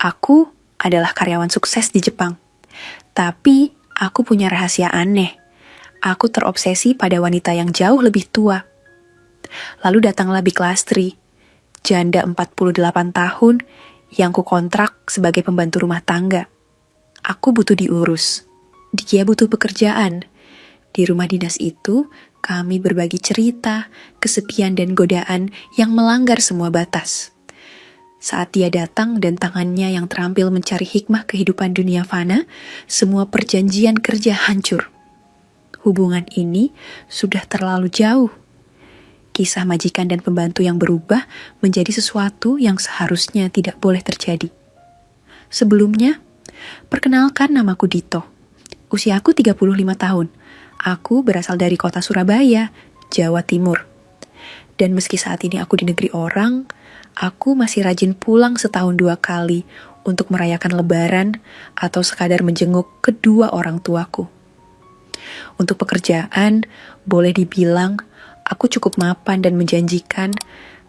Aku adalah karyawan sukses di Jepang. Tapi aku punya rahasia aneh. Aku terobsesi pada wanita yang jauh lebih tua. Lalu datanglah Big Lastri, janda 48 tahun yang kukontrak sebagai pembantu rumah tangga. Aku butuh diurus. Dia butuh pekerjaan. Di rumah dinas itu, kami berbagi cerita, kesepian dan godaan yang melanggar semua batas. Saat dia datang dan tangannya yang terampil mencari hikmah kehidupan dunia fana, semua perjanjian kerja hancur. Hubungan ini sudah terlalu jauh. Kisah majikan dan pembantu yang berubah menjadi sesuatu yang seharusnya tidak boleh terjadi. Sebelumnya, perkenalkan namaku Dito. Usiaku 35 tahun. Aku berasal dari kota Surabaya, Jawa Timur. Dan meski saat ini aku di negeri orang, aku masih rajin pulang setahun 2 kali untuk merayakan lebaran atau sekadar menjenguk kedua orang tuaku. Untuk pekerjaan, boleh dibilang aku cukup mapan dan menjanjikan,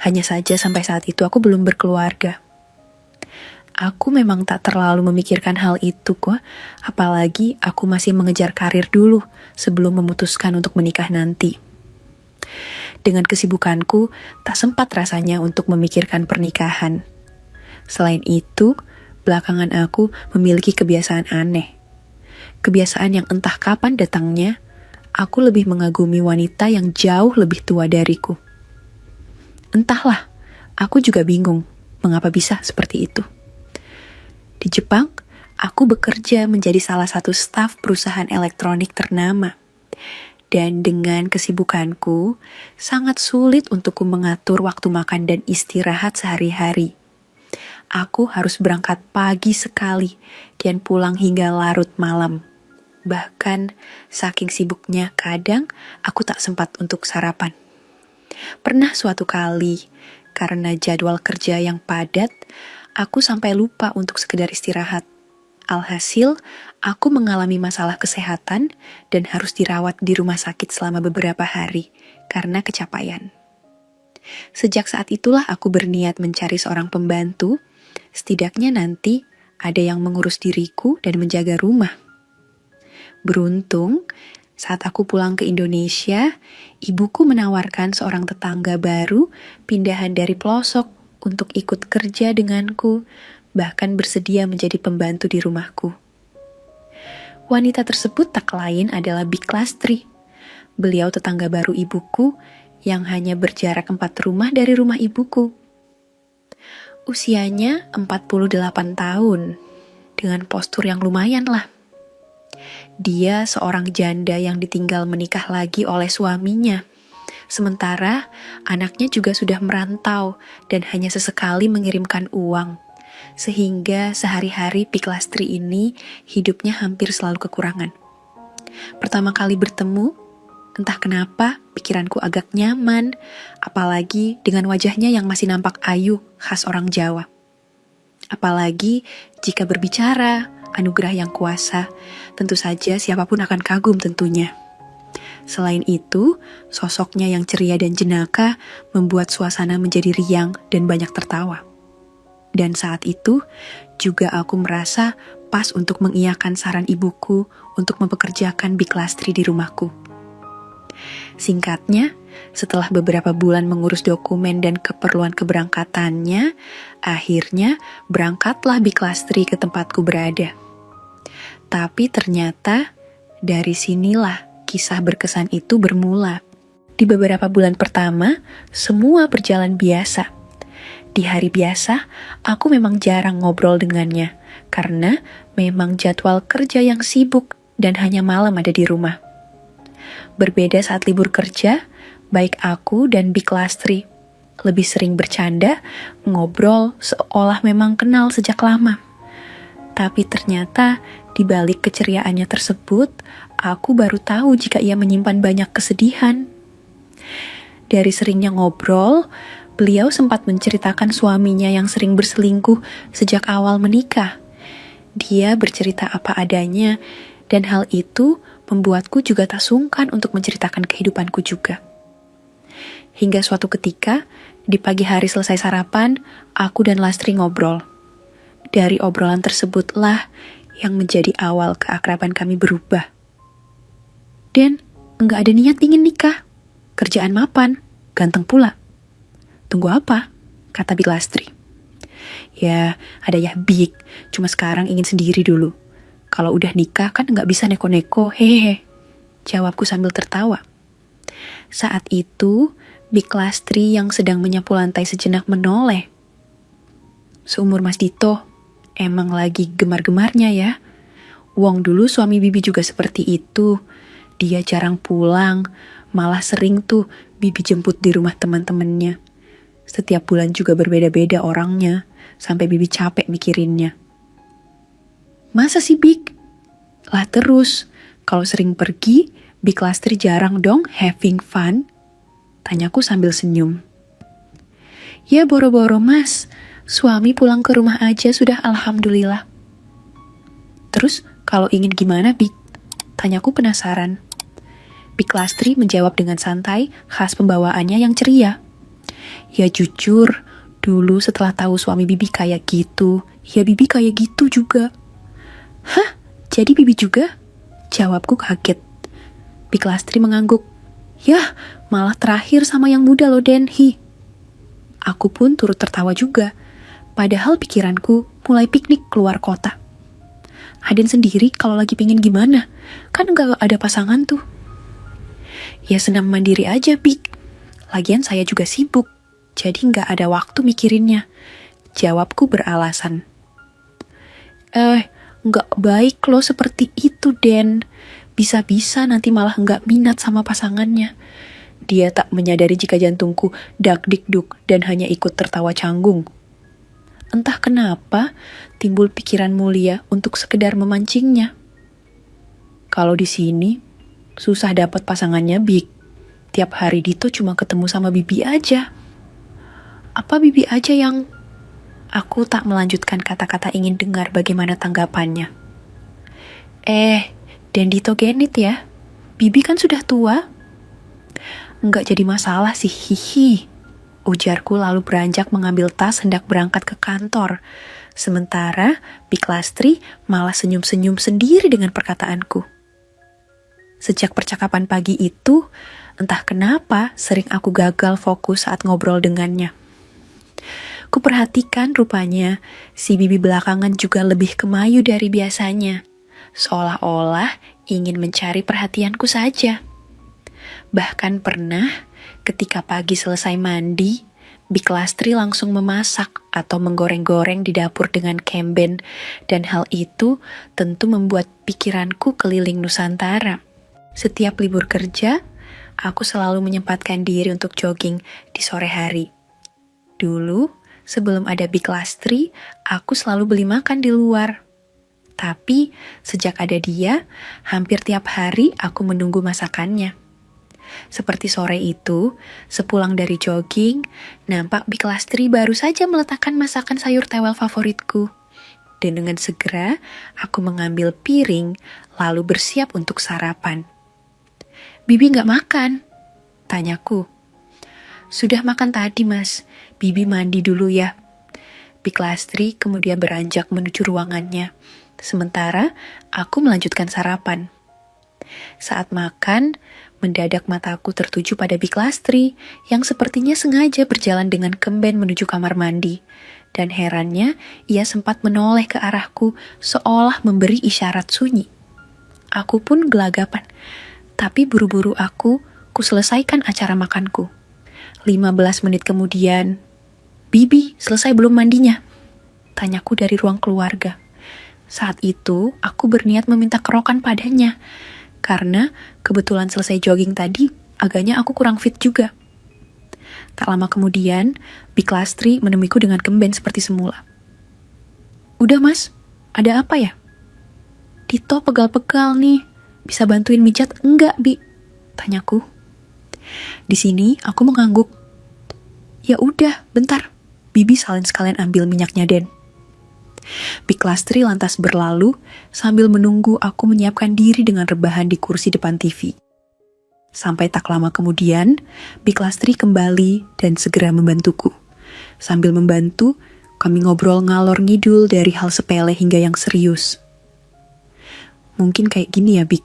hanya saja sampai saat itu aku belum berkeluarga. Aku memang tak terlalu memikirkan hal itu kok, apalagi aku masih mengejar karir dulu sebelum memutuskan untuk menikah nanti. Dengan kesibukanku, tak sempat rasanya untuk memikirkan pernikahan. Selain itu, belakangan aku memiliki kebiasaan aneh. Kebiasaan yang entah kapan datangnya, aku lebih mengagumi wanita yang jauh lebih tua dariku. Entahlah, aku juga bingung mengapa bisa seperti itu. Di Jepang, aku bekerja menjadi salah satu staf perusahaan elektronik ternama. Dan dengan kesibukanku, sangat sulit untukku mengatur waktu makan dan istirahat sehari-hari. Aku harus berangkat pagi sekali dan pulang hingga larut malam. Bahkan, saking sibuknya kadang aku tak sempat untuk sarapan. Pernah suatu kali, karena jadwal kerja yang padat, aku sampai lupa untuk sekedar istirahat. Alhasil, aku mengalami masalah kesehatan dan harus dirawat di rumah sakit selama beberapa hari karena kecapaian. Sejak saat itulah aku berniat mencari seorang pembantu, setidaknya nanti ada yang mengurus diriku dan menjaga rumah. Beruntung, saat aku pulang ke Indonesia, ibuku menawarkan seorang tetangga baru pindahan dari pelosok untuk ikut kerja denganku, bahkan bersedia menjadi pembantu di rumahku. Wanita tersebut tak lain adalah Big Lastri. Beliau tetangga baru ibuku yang hanya berjarak 4 rumah dari rumah ibuku. Usianya 48 tahun, dengan postur yang lumayan lah. Dia seorang janda yang ditinggal menikah lagi oleh suaminya. Sementara anaknya juga sudah merantau dan hanya sesekali mengirimkan uang. Sehingga sehari-hari Big Lastri ini hidupnya hampir selalu kekurangan. Pertama kali bertemu, entah kenapa pikiranku agak nyaman, apalagi dengan wajahnya yang masih nampak ayu khas orang Jawa. Apalagi jika berbicara, anugerah yang kuasa, tentu saja siapapun akan kagum tentunya. Selain itu, sosoknya yang ceria dan jenaka membuat suasana menjadi riang dan banyak tertawa. Dan saat itu, juga aku merasa pas untuk mengiyakan saran ibuku untuk mempekerjakan Big Lastri di rumahku. Singkatnya, setelah beberapa bulan mengurus dokumen dan keperluan keberangkatannya, akhirnya berangkatlah Big Lastri ke tempatku berada. Tapi ternyata dari sinilah kisah berkesan itu bermula. Di beberapa bulan pertama, semua berjalan biasa. Di hari biasa, aku memang jarang ngobrol dengannya, karena memang jadwal kerja yang sibuk dan hanya malam ada di rumah. Berbeda saat libur kerja, baik aku dan Big Lastri lebih sering bercanda, ngobrol seolah memang kenal sejak lama. Tapi ternyata di balik keceriaannya tersebut, aku baru tahu jika ia menyimpan banyak kesedihan. Dari seringnya ngobrol, beliau sempat menceritakan suaminya yang sering berselingkuh sejak awal menikah. Dia bercerita apa adanya, dan hal itu membuatku juga tak sungkan untuk menceritakan kehidupanku juga. Hingga suatu ketika, di pagi hari selesai sarapan, aku dan Lastri ngobrol. Dari obrolan tersebutlah yang menjadi awal keakraban kami berubah. Dan enggak ada niat ingin nikah. Kerjaan mapan, ganteng pula. Tunggu apa? Kata Big Lastri. Ya, ada ya Big, cuma sekarang ingin sendiri dulu. Kalau udah nikah kan enggak bisa neko-neko, hehehe. Jawabku sambil tertawa. Saat itu, Big Lastri yang sedang menyapu lantai sejenak menoleh. Seumur Mas Dito, emang lagi gemar-gemarnya ya. Wong dulu suami Bibi juga seperti itu. Dia jarang pulang, malah sering tuh Bibi jemput di rumah teman-temannya. Setiap bulan juga berbeda-beda orangnya, sampai Bibi capek mikirinnya. Masa sih Big? Lah terus, kalau sering pergi, Big Lastri jarang dong having fun? Tanyaku sambil senyum. Ya boro-boro Mas, suami pulang ke rumah aja sudah alhamdulillah. Terus kalau ingin gimana Big? Tanyaku penasaran. Big Lastri menjawab dengan santai, khas pembawaannya yang ceria. Ya jujur, dulu setelah tahu suami Bibi kayak gitu, ya Bibi kayak gitu juga. Hah? Jadi Bibi juga? Jawabku kaget. Big Lastri mengangguk. Yah, malah terakhir sama yang muda loh Denhi. Aku pun turut tertawa juga. Padahal pikiranku mulai piknik keluar kota. Aden sendiri kalau lagi pengen gimana? Kan gak ada pasangan tuh. Ya senam mandiri aja Big. Lagian saya juga sibuk. Jadi gak ada waktu mikirinnya. Jawabku beralasan. Gak baik loh seperti itu Den. Bisa-bisa nanti malah gak minat sama pasangannya. Dia tak menyadari jika jantungku dak-dik-duk dan hanya ikut tertawa canggung. Entah kenapa timbul pikiran mulia untuk sekedar memancingnya. Kalau di sini susah dapat pasangannya Big. Tiap hari Dito cuma ketemu sama Bibi aja. Apa Bibi aja yang... Aku tak melanjutkan kata-kata ingin dengar bagaimana tanggapannya. Dan Dito genit ya. Bibi kan sudah tua. Enggak jadi masalah sih, hihi. Ujarku lalu beranjak mengambil tas hendak berangkat ke kantor. Sementara Big Lastri malah senyum-senyum sendiri dengan perkataanku. Sejak percakapan pagi itu, entah kenapa sering aku gagal fokus saat ngobrol dengannya. Kuperhatikan rupanya si Bibi belakangan juga lebih kemayu dari biasanya. Seolah-olah ingin mencari perhatianku saja. Bahkan pernah ketika pagi selesai mandi, Big Lastri langsung memasak atau menggoreng-goreng di dapur dengan kemben, dan hal itu tentu membuat pikiranku keliling Nusantara. Setiap libur kerja, aku selalu menyempatkan diri untuk jogging di sore hari. Dulu, sebelum ada Big Lastri, aku selalu beli makan di luar. Tapi, sejak ada dia, hampir tiap hari aku menunggu masakannya. Seperti sore itu, sepulang dari jogging, nampak Big Lastri baru saja meletakkan masakan sayur tewel favoritku. Dan dengan segera, aku mengambil piring, lalu bersiap untuk sarapan. Bibi gak makan? Tanyaku. Sudah makan tadi Mas, Bibi mandi dulu ya. Big Lastri kemudian beranjak menuju ruangannya. Sementara aku melanjutkan sarapan. Saat makan, mendadak mataku tertuju pada Big Lastri yang sepertinya sengaja berjalan dengan kemben menuju kamar mandi. Dan herannya, ia sempat menoleh ke arahku seolah memberi isyarat sunyi. Aku pun gelagapan, tapi buru-buru kuselesaikan acara makanku. 15 menit kemudian, Bibi selesai belum mandinya? Tanyaku dari ruang keluarga. Saat itu, aku berniat meminta kerokan padanya. Karena kebetulan selesai jogging tadi, agaknya aku kurang fit juga. Tak lama kemudian, Big Lastri menemuiku dengan kemben seperti semula. Udah Mas, ada apa ya? Dito pegal-pegal nih, bisa bantuin mijat enggak Bi? Tanyaku. Di sini aku mengangguk. Ya udah, bentar. Bibi sekalian ambil minyaknya Den. Big Lastri lantas berlalu sambil menunggu aku menyiapkan diri dengan rebahan di kursi depan TV. Sampai tak lama kemudian, Big Lastri kembali dan segera membantuku. Sambil membantu, Kami ngobrol ngalor ngidul dari hal sepele hingga yang serius. Mungkin kayak gini ya, Bik.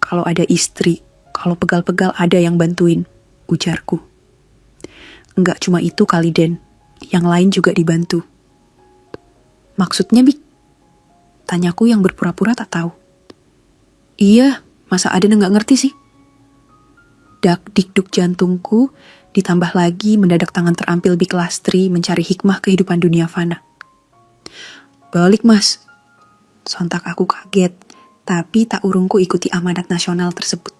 Kalau ada istri, kalau pegal-pegal ada yang bantuin, ujarku. Enggak cuma itu kali, Den. Yang lain juga dibantu. Maksudnya, Bik? Tanyaku yang berpura-pura tak tahu. Iya, masa Aden enggak ngerti sih? Dak dikduk jantungku, ditambah lagi mendadak tangan terampil Bik Lastri mencari hikmah kehidupan dunia fana. Balik, Mas. Sontak aku kaget, tapi tak urungku ikuti amanat nasional tersebut.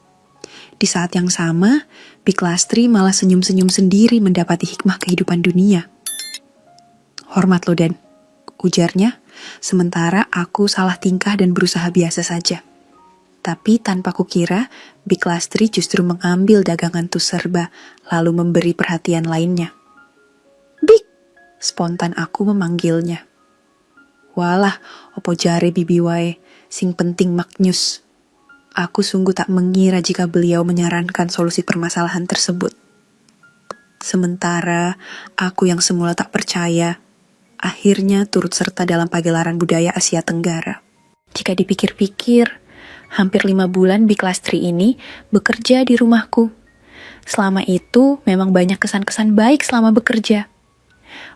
Di saat yang sama, Bik Lastri malah senyum-senyum sendiri mendapati hikmah kehidupan dunia. Hormat lo, Den, ujarnya, sementara aku salah tingkah dan berusaha biasa saja. Tapi tanpa kukira, Bik Lastri justru mengambil dagangan serba, lalu memberi perhatian lainnya. Bik, spontan aku memanggilnya. Walah, opo jare bibi wae, sing penting maknyus. Aku sungguh tak mengira jika beliau menyarankan solusi permasalahan tersebut. Sementara aku yang semula tak percaya, akhirnya turut serta dalam pagelaran budaya Asia Tenggara. Jika dipikir-pikir, hampir 5 bulan Bik Lastri ini bekerja di rumahku. Selama itu memang banyak kesan-kesan baik selama bekerja.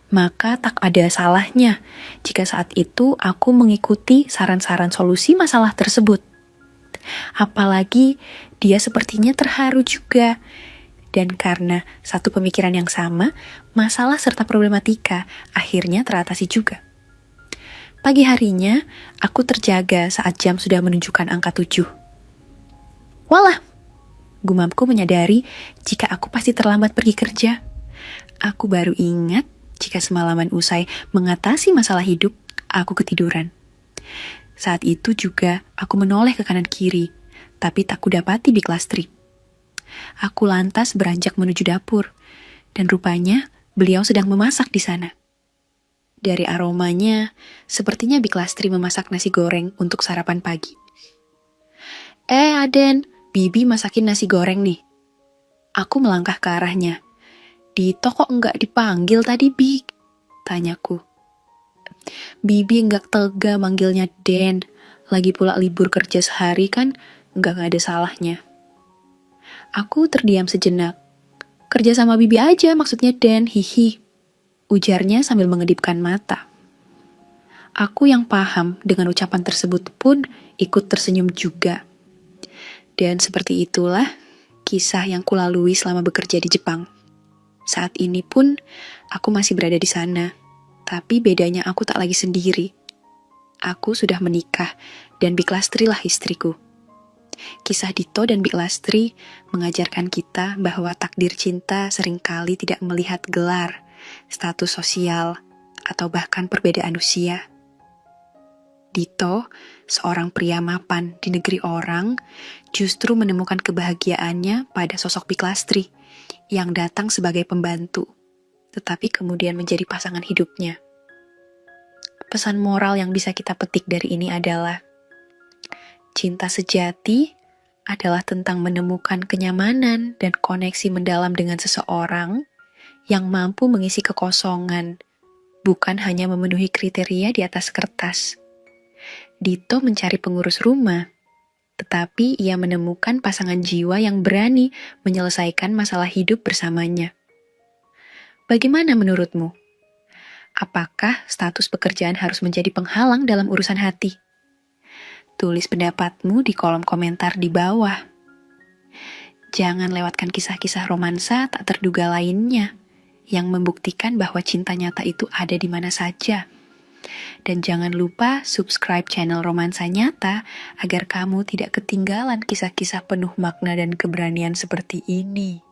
Maka tak ada salahnya jika saat itu aku mengikuti saran-saran solusi masalah tersebut. Apalagi dia sepertinya terharu juga. Dan karena satu pemikiran yang sama, masalah serta problematika akhirnya teratasi juga. Pagi harinya, aku terjaga saat jam sudah menunjukkan angka 7. Walah, gumamku menyadari jika aku pasti terlambat pergi kerja. Aku baru ingat jika semalaman usai mengatasi masalah hidup, aku ketiduran. Saat itu juga aku menoleh ke kanan kiri, tapi tak kudapati Bik Lastri. Aku lantas beranjak menuju dapur, dan rupanya beliau sedang memasak di sana. Dari aromanya, sepertinya Bik Lastri memasak nasi goreng untuk sarapan pagi. Aden, Bibi masakin nasi goreng nih. Aku melangkah ke arahnya. Dito kok enggak dipanggil tadi, Bik? Tanyaku. Bibi enggak tega manggilnya Den. Lagi pula libur kerja sehari kan enggak ada salahnya. Aku terdiam sejenak. Kerja sama Bibi aja maksudnya Den, hihi. Ujarnya sambil mengedipkan mata. Aku yang paham dengan ucapan tersebut pun ikut tersenyum juga. Dan seperti itulah kisah yang kulalui selama bekerja di Jepang. Saat ini pun aku masih berada di sana. Tapi bedanya aku tak lagi sendiri. Aku sudah menikah dan Bik Lastri lah istriku. Kisah Dito dan Bik Lastri mengajarkan kita bahwa takdir cinta seringkali tidak melihat gelar, status sosial, atau bahkan perbedaan usia. Dito, seorang pria mapan di negeri orang, justru menemukan kebahagiaannya pada sosok Bik Lastri yang datang sebagai pembantu, tetapi kemudian menjadi pasangan hidupnya. Pesan moral yang bisa kita petik dari ini adalah, cinta sejati adalah tentang menemukan kenyamanan dan koneksi mendalam dengan seseorang yang mampu mengisi kekosongan, bukan hanya memenuhi kriteria di atas kertas. Dito mencari pengurus rumah, tetapi ia menemukan pasangan jiwa yang berani menyelesaikan masalah hidup bersamanya. Bagaimana menurutmu? Apakah status pekerjaan harus menjadi penghalang dalam urusan hati? Tulis pendapatmu di kolom komentar di bawah. Jangan lewatkan kisah-kisah romansa tak terduga lainnya yang membuktikan bahwa cinta nyata itu ada di mana saja. Dan jangan lupa subscribe channel Romansa Nyata agar kamu tidak ketinggalan kisah-kisah penuh makna dan keberanian seperti ini.